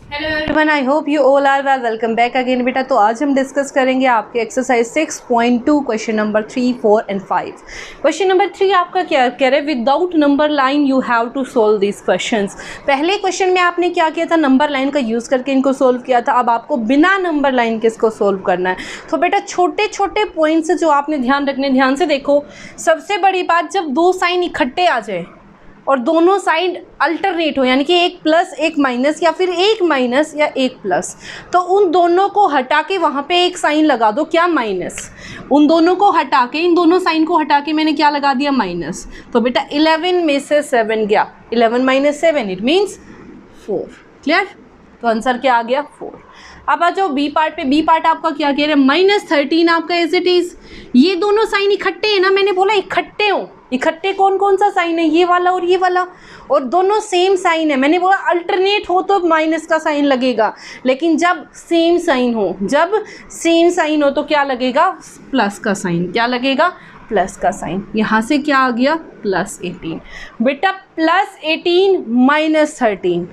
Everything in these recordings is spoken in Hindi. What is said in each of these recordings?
Hello everyone, I hope you all are well. Welcome back again बेटा। तो आज हम डिस्कस करेंगे आपके exercise 6.2 question number 3, 4 and 5। Question number 3 आपका क्या कह रहे हैं, without number line you have to solve this questions. पहले क्वेश्चन में आपने क्या किया था, नंबर लाइन का यूज़ करके इनको सोल्व किया था। अब आपको बिना नंबर लाइन के इसको सोल्व करना है। तो बेटा छोटे छोटे पॉइंट्स जो आपने ध्यान से देखो। सबसे बड़ी बात, जब दो साइन इकट्ठे आ जाए और दोनों साइड अल्टरनेट हो, यानी कि एक प्लस एक माइनस या फिर एक माइनस या एक प्लस, तो उन दोनों को हटा के वहाँ पे एक साइन लगा दो, क्या, माइनस। उन दोनों को हटा के, इन दोनों साइन को हटा के मैंने क्या लगा दिया, माइनस। तो बेटा 11 में से 7 गया, 11 माइनस 7 इट मीन्स 4। क्लियर? तो आंसर क्या आ गया, 4। अब आ जाओ बी पार्ट पे। बी पार्ट आपका क्या कह रहे हैं, -13 आपका एज इट इज़। ये दोनों साइन इकट्ठे हैं ना, मैंने बोला इकट्ठे हो। इकट्ठे कौन कौन सा साइन है, ये वाला और ये वाला, और दोनों सेम साइन है। मैंने बोला अल्टरनेट हो तो माइनस का साइन लगेगा, लेकिन जब सेम साइन हो तो क्या लगेगा, प्लस का साइन। क्या लगेगा, प्लस का साइन। यहाँ से क्या आ गया, +18। बेटा +18 -13,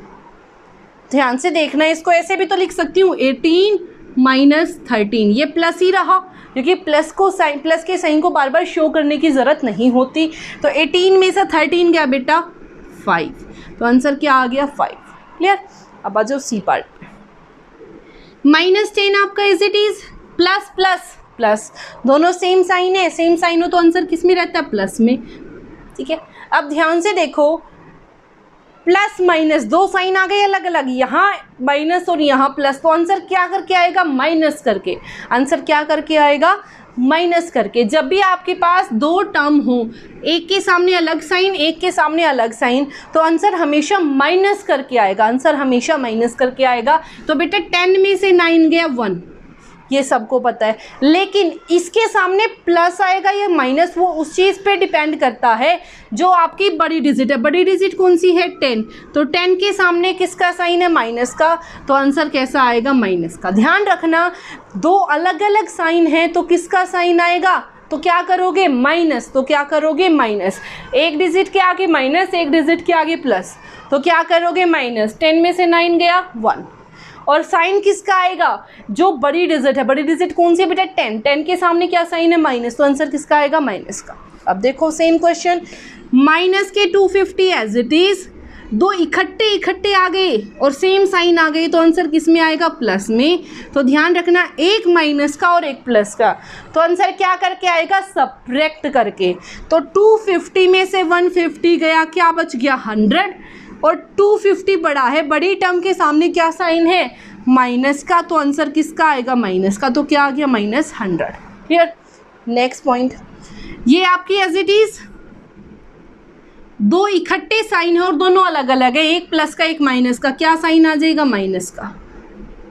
ध्यान से देखना, इसको ऐसे भी तो लिख सकती हूँ, 18 - 13। ये प्लस ही रहा, क्योंकि प्लस के साइन को बार बार शो करने की ज़रूरत नहीं होती। तो 18 में से 13 गया बेटा 5। तो आंसर क्या आ गया, 5। क्लियर? अब आ जाओ सी पार्ट पे। -10 आपका as it is, plus plus plus, दोनों सेम साइन है। सेम साइन हो तो आंसर किस में रहता है, प्लस में। ठीक है, अब ध्यान से देखो, प्लस माइनस दो साइन आ गए अलग अलग, यहाँ माइनस और यहाँ प्लस, तो आंसर क्या करके आएगा, माइनस करके। आंसर क्या करके आएगा, माइनस करके। जब भी आपके पास दो टर्म हो, एक के सामने अलग साइन, एक के सामने अलग साइन, तो आंसर हमेशा माइनस करके आएगा। आंसर हमेशा माइनस करके आएगा। तो बेटा 10 में से 9 गया 1, ये सबको पता है। लेकिन इसके सामने प्लस आएगा या माइनस, वो उस चीज़ पे डिपेंड करता है जो आपकी बड़ी डिजिट है। बड़ी डिजिट कौन सी है, 10। तो 10 के सामने किसका साइन है, माइनस का। तो आंसर कैसा आएगा, माइनस का। ध्यान रखना, दो अलग अलग साइन है तो किसका साइन आएगा, तो क्या करोगे, माइनस। तो क्या करोगे, माइनस। एक डिजिट के आगे माइनस, एक डिजिट के आगे प्लस, तो क्या करोगे, माइनस। 10 में से 9 गया 1। और साइन किसका आएगा, जो बड़ी डिजिट है। बड़ी डिजिट कौन सी है बेटा, 10 के सामने क्या साइन है, माइनस। तो आंसर किसका आएगा, माइनस का। अब देखो सेम क्वेश्चन, माइनस के 250 एज इट इज, दो इकट्ठे आ गए और सेम साइन आ गए, तो आंसर किस में आएगा, प्लस में। तो ध्यान रखना, एक माइनस का और एक प्लस का, तो आंसर क्या करके आएगा, सब्ट्रैक्ट करके। तो 250 में से 150 गया, क्या बच गया, 100। और 250 बड़ा है, बड़ी टर्म के सामने क्या साइन है, माइनस का, तो आंसर किसका आएगा, माइनस का। तो क्या आ गया, -100। क्लियर? नेक्स्ट पॉइंट, ये आपकी एज इट इज दो इकट्ठे साइन है और दोनों अलग अलग है, एक प्लस का एक माइनस का, क्या साइन आ जाएगा, माइनस का।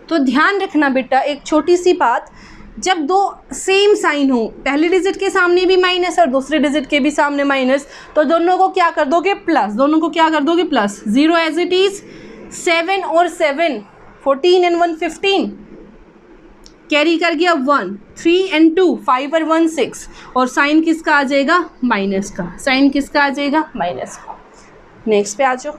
तो ध्यान रखना बेटा, एक छोटी सी बात, जब दो सेम साइन हो, पहले डिजिट के सामने भी माइनस और दूसरे डिजिट के भी सामने माइनस, तो दोनों को क्या कर दोगे, प्लस। दोनों को क्या कर दोगे, प्लस। 0 एज इट इज, 7 और 7 14 एंड 1 15, कैरी कर गया 1, 3 एंड 2 5 और 1 6, और साइन किसका आ जाएगा, माइनस का। साइन किसका आ जाएगा, माइनस का। नेक्स्ट पे आ जाओ,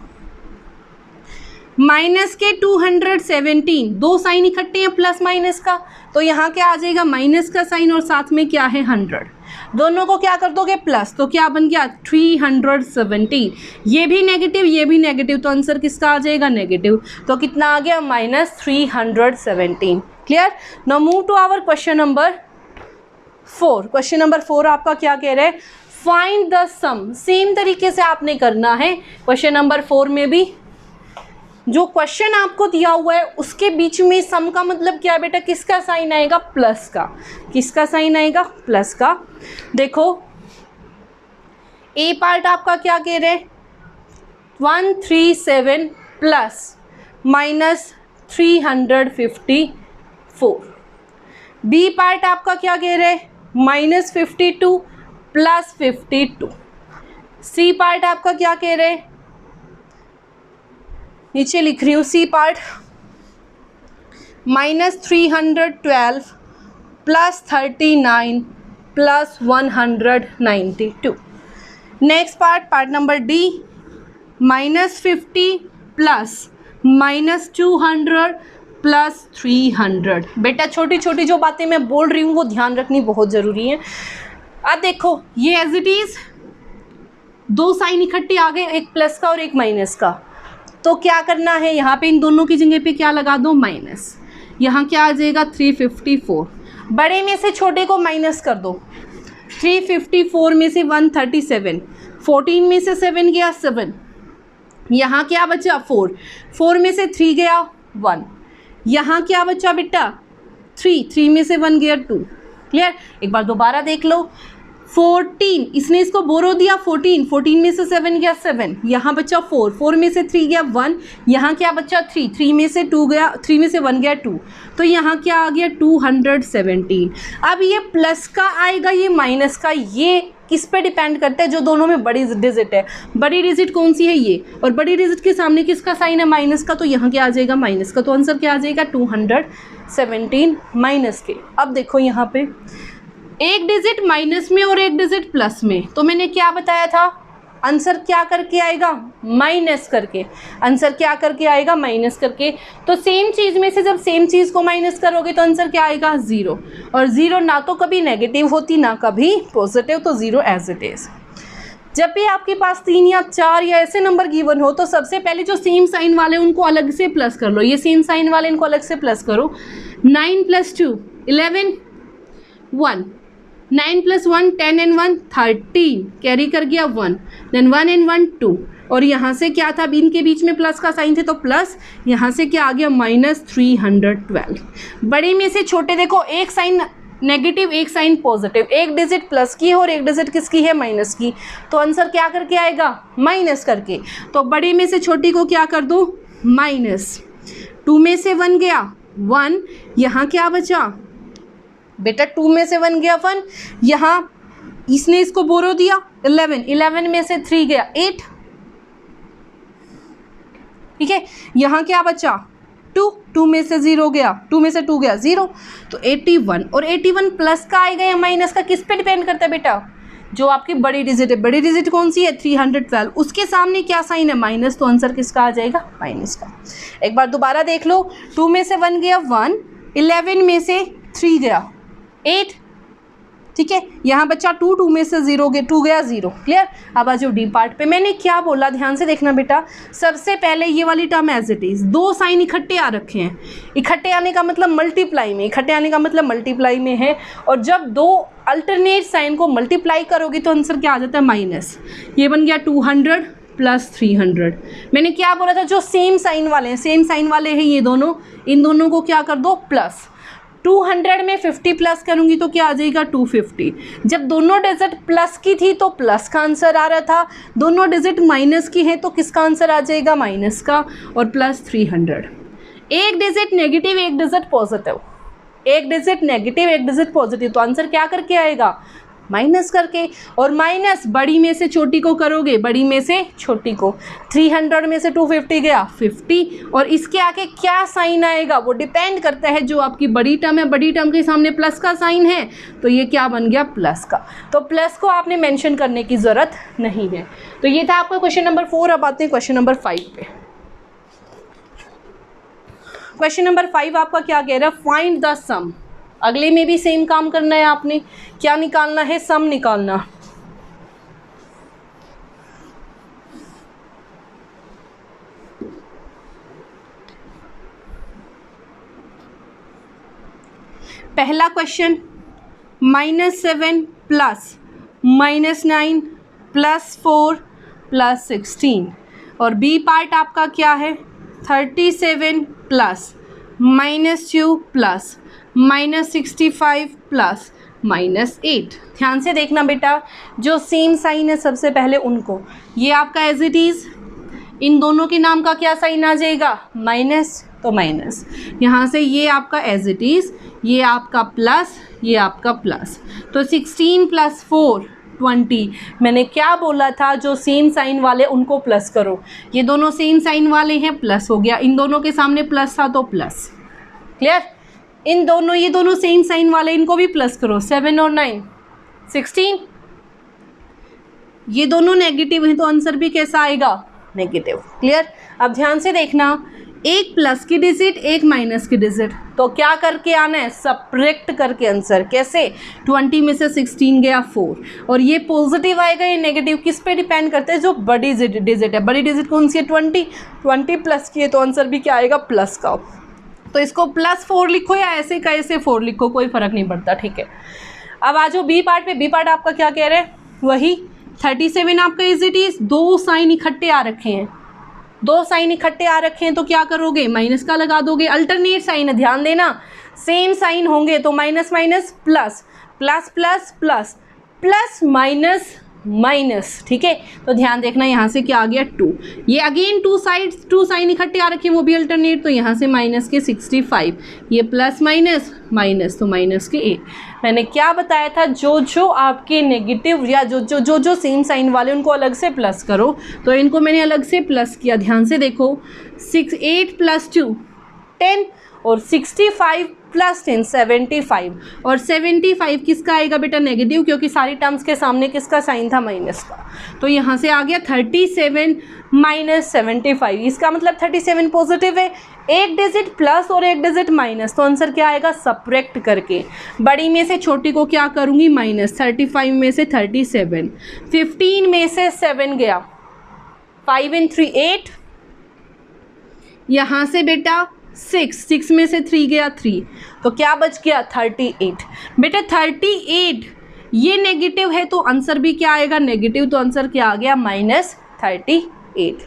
माइनस के 217, दो साइन इकट्ठे हैं प्लस माइनस का, तो यहाँ क्या आ जाएगा, माइनस का साइन और साथ में क्या है, 100। दोनों को क्या कर दोगे, प्लस, तो क्या बन गया, 317। ये भी नेगेटिव, ये भी नेगेटिव, तो आंसर किसका आ जाएगा, नेगेटिव। तो कितना आ गया, -317। Clear? Now move to our question number 4। Question number 4 आपका क्या कह रहे हैं, फाइंड द सम। सेम तरीके से आपने करना है क्वेश्चन नंबर 4 में भी। जो क्वेश्चन आपको दिया हुआ है उसके बीच में सम का मतलब क्या है बेटा, किसका साइन आएगा, प्लस का। किसका साइन आएगा, प्लस का। देखो ए पार्ट आपका क्या कह रहे हैं, 137 प्लस -354। बी पार्ट आपका क्या कह रहे हैं, -52 प्लस 52। सी पार्ट आपका क्या कह रहे हैं, नीचे लिख रही हूँ, C part -312 plus 39 plus 192। Next part number D, -50 plus -200 plus 300। बेटा छोटी छोटी जो बातें मैं बोल रही हूँ वो ध्यान रखनी बहुत ज़रूरी है। अब देखो ये एज इट इज़ दो साइन इकट्ठे आ गए, एक प्लस का और एक माइनस का। तो क्या करना है, यहाँ पे इन दोनों की जगह पे क्या लगा दो, माइनस। यहाँ क्या आ जाएगा 354। बड़े में से छोटे को माइनस कर दो। 354 में से 137, 14 में से 7 गया 7, यहाँ क्या बचा 4, 4 में से 3 गया 1, यहाँ क्या बचा बेटा 3, 3 में से 1 गया 2। क्लियर। एक बार दोबारा देख लो, 14 इसने इसको बोरो दिया 14, 14 में से 7 गया 7, यहाँ बचा 4, 4 में से 3 गया 1, यहाँ क्या बचा 3, 3 में से 2 गया, 3 में से 1 गया 2, तो यहाँ क्या आ गया 217। अब ये प्लस का आएगा, ये माइनस का, ये किस पे डिपेंड करता है, जो दोनों में बड़ी डिजिट है। बड़ी डिजिट कौन सी है ये, और बड़ी डिजिट के सामने किसका साइन है, माइनस का, तो यहाँ क्या आ जाएगा माइनस का। तो आंसर क्या आ जाएगा 217 माइनस के। अब देखो यहाँ पे एक डिजिट माइनस में और एक डिजिट प्लस में, तो मैंने क्या बताया था, आंसर क्या करके आएगा, माइनस करके। आंसर क्या करके आएगा, माइनस करके। तो सेम चीज़ में से जब सेम चीज़ को माइनस करोगे तो आंसर क्या आएगा, 0। और 0 ना तो कभी नेगेटिव होती ना कभी पॉजिटिव, तो 0 एज इट इज़। जब भी आपके पास 3 या 4 या ऐसे नंबर गिवन हो तो सबसे पहले जो सेम साइन वाले उनको अलग से प्लस कर लो। ये सेम साइन वाले इनको अलग से प्लस करो। 9 + 2 11, 1, 9 + 1 10 and 1 13, कैरी कर गया 1, देन 1 and 1 2, और यहाँ से क्या था, इनके बीच में प्लस का साइन थे तो प्लस, यहाँ से क्या आ गया -312। बड़े में से छोटे देखो, एक साइन नेगेटिव एक साइन पॉजिटिव, एक डिजिट प्लस की है और एक डिजिट किसकी है, माइनस की, तो आंसर क्या करके आएगा, माइनस करके। तो बड़े में से छोटी को क्या कर दो, माइनस। 2 में से 1 गया 1, यहाँ क्या बचा बेटा 2 में से 1 गया 1, यहाँ इसने इसको बोरो दिया 11, 11 में से 3 गया 8, ठीक है। यहाँ क्या बचा 2, 2 में से 0 गया, 2 में से 2 गया 0, तो 81। और 81 प्लस का आएगा या माइनस का, किस पे डिपेंड करता है बेटा, जो आपकी बड़ी डिजिट है। बड़ी डिजिट कौन सी है, 312, उसके सामने क्या साइन है, माइनस, तो आंसर किसका आ जाएगा, माइनस का। एक बार दोबारा देख लो, 2 में से 1 गया 1, 11 में से 3 गया 8, ठीक है। यहाँ बच्चा 2, 2 में से 0 गया 2 गया 0। क्लियर। अब आ जाओ डी पार्ट पे। मैंने क्या बोला, ध्यान से देखना बेटा। सबसे पहले ये वाली टर्म एज इट इज़, दो साइन इकट्ठे आ रखे हैं। इकट्ठे आने का मतलब मल्टीप्लाई में, इकट्ठे आने का मतलब मल्टीप्लाई में है। और जब दो अल्टरनेट साइन को मल्टीप्लाई करोगे तो आंसर क्या आ जाता है, माइनस। ये बन गया 200 + 300। मैंने क्या बोला था, जो सेम साइन वाले हैं, सेम साइन वाले हैं ये दोनों, इन दोनों को क्या कर दो, प्लस। 200 में 50 प्लस करूंगी तो क्या आ जाएगा 250। जब दोनों डिजिट प्लस की थी तो प्लस का आंसर आ रहा था, दोनों डिजिट माइनस की है तो किसका आंसर आ जाएगा, माइनस का, और प्लस 300। एक डिजिट नेगेटिव एक डिजिट पॉजिटिव, एक डिजिट नेगेटिव एक डिजिट पॉजिटिव, तो आंसर क्या करके आएगा, माइनस करके। और माइनस बड़ी में से छोटी को करोगे, बड़ी में से छोटी को, 300 में से 250 गया 50, और इसके आगे क्या साइन आएगा वो डिपेंड करता है, जो आपकी बड़ी टर्म है, बड़ी टर्म के सामने प्लस का साइन है तो ये क्या बन गया, प्लस का। तो प्लस को आपने मेंशन करने की ज़रूरत नहीं है। तो ये था आपका क्वेश्चन नंबर 4। अब आते हैं क्वेश्चन नंबर 5 पे। क्वेश्चन नंबर 5 आपका क्या कह रहा है, फाइंड द सम। अगले में भी सेम काम करना है आपने, क्या निकालना है, सम निकालना। पहला क्वेश्चन, -7 + -9 + 4 + 16, और बी पार्ट आपका क्या है, 37 + -2 + -65 + -8। ध्यान से देखना बेटा, जो सेम साइन है सबसे पहले उनको, ये आपका एज इट इज़, इन दोनों के नाम का क्या साइन आ जाएगा, माइनस, तो माइनस। यहाँ से ये आपका एज इट इज़, ये आपका प्लस, ये आपका प्लस, तो 16 + 4 20। मैंने क्या बोला था, जो सेम साइन वाले उनको प्लस करो। ये दोनों सेम साइन वाले हैं, प्लस हो गया, इन दोनों के सामने प्लस था तो प्लस। क्लियर। इन दोनों, ये दोनों सेम साइन वाले, इनको भी प्लस करो, 7 और 9 16। ये दोनों नेगेटिव हैं तो आंसर भी कैसा आएगा, नेगेटिव। क्लियर। अब ध्यान से देखना, एक प्लस की डिजिट, एक माइनस की डिजिट, तो क्या करके आना है, सब्ट्रैक्ट करके आंसर। कैसे, 20 में से 16 गया 4, और ये पॉजिटिव आएगा या नेगेटिव, किस पे डिपेंड करता है, जो बड़ी डिजिट है। बड़ी डिजिट कौन सी है, 20 प्लस की है, तो आंसर भी क्या आएगा, प्लस का। तो इसको +4 लिखो या ऐसे का ऐसे 4 लिखो, कोई फ़र्क नहीं पड़ता, ठीक है। अब आ जाओ बी पार्ट पे। बी पार्ट आपका क्या कह रहे हैं, वही 37 आपका इज इट इज़, दो साइन इकट्ठे आ रखे हैं, दो साइन इकट्ठे आ रखे हैं, तो क्या करोगे, माइनस का लगा दोगे। अल्टरनेट साइन है, ध्यान देना, सेम साइन होंगे तो minus minus plus, plus plus plus, plus minus minus, ठीक है। तो ध्यान देखना, यहाँ से क्या आ गया 2, ये अगेन टू साइन इकट्ठे आ रखे हैं, वो भी अल्टरनेट, तो यहाँ से माइनस के 65, ये प्लस माइनस माइनस, तो माइनस के 8। मैंने क्या बताया था, जो आपके नेगेटिव या जो सेम साइन वाले उनको अलग से प्लस करो, तो इनको मैंने अलग से प्लस किया। ध्यान से देखो, 8 + 2 10, और 65 + 10 75, और 75 किसका आएगा बेटा, नेगेटिव, क्योंकि सारी टर्म्स के सामने किसका साइन था, माइनस का। तो यहाँ से आ गया 37 - 75, इसका मतलब 37 पॉजिटिव है, एक डिजिट प्लस और एक डिजिट माइनस, तो आंसर क्या आएगा, सब्ट्रैक्ट करके। बड़ी में से छोटी को क्या करूँगी, माइनस, 35 में से 37, 15 में से 7 गया, 5 × 3 8, यहाँ से बेटा 6 में से 3 गया 3, तो क्या बच गया 38। बेटा 38 ये नेगेटिव है, तो आंसर भी क्या आएगा, नेगेटिव, तो आंसर क्या आ गया, -38,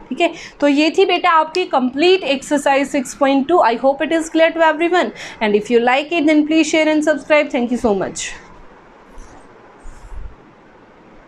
ठीक है। तो ये थी बेटा आपकी complete exercise 6.2। I hope it is clear to everyone, and if you like it then please share and subscribe. Thank you so much.